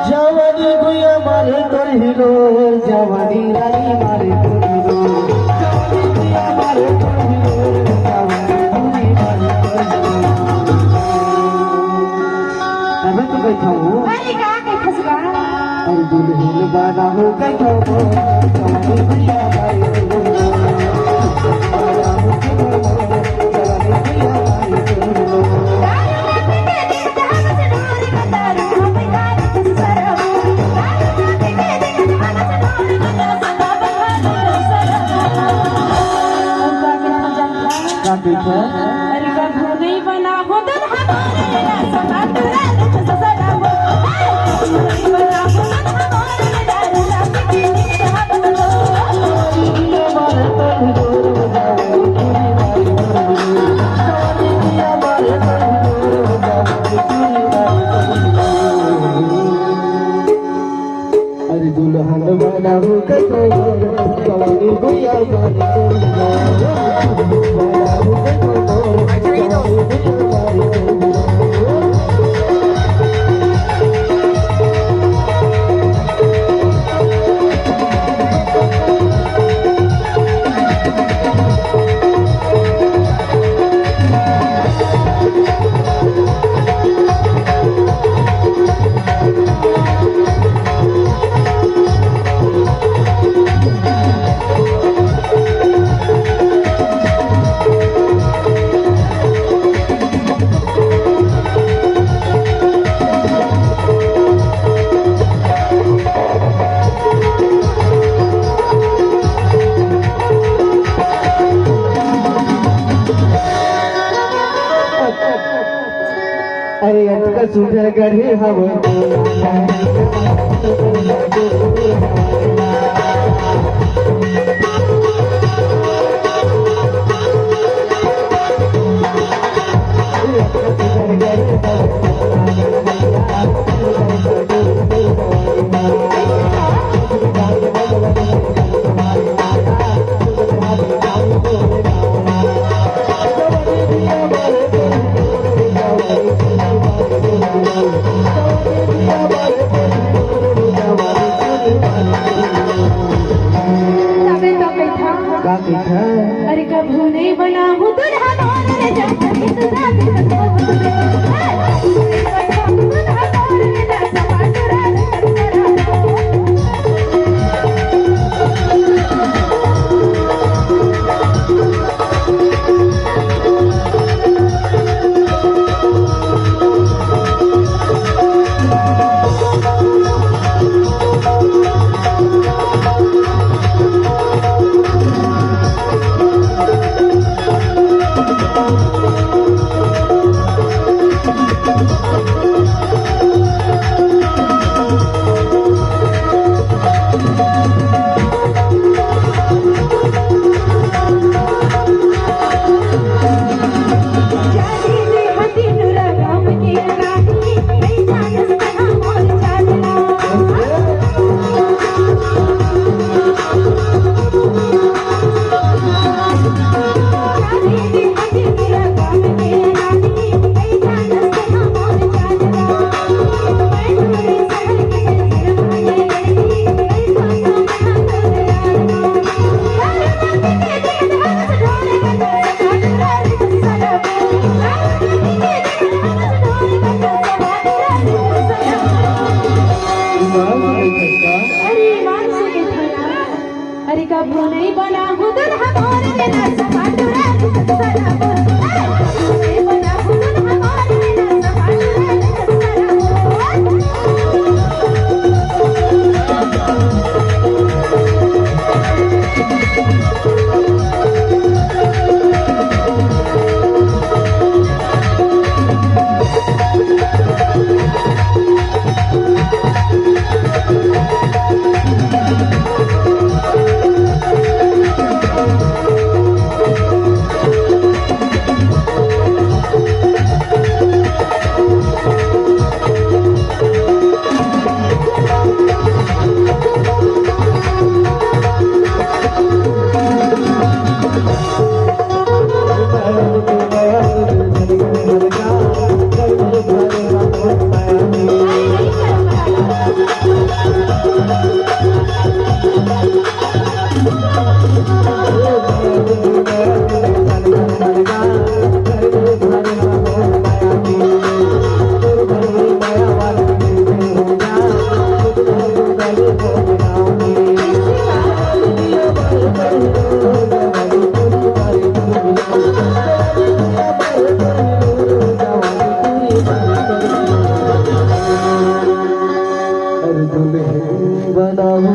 जवानी गुया मारे तोर हिलो जवानी रानी मारे तोर हिलो जवानी गुया मारे तोर हिलो जवानी रानी मारे तोर हिलो अबे तो बैठा हूँ अरे का कैसे गा अरे दुल्हन बना हो बैठा हूँ जवानी गुया मारे तोर हिलो अरे का नहीं बना हो तो हमारे सदा तुरा सदा वो नहीं बना हो तो हमारे दारू रात की अरे दुल्हन बना हो जवानी गुया अरे अटका सुझा गढ़े हवा अरे कभू नहीं बना हूँ दुल्हा मोरे जवानी तुरा अरे कभू नहीं बना हूँ दुल्हा मोरे सदा तुरा जिंदाबाद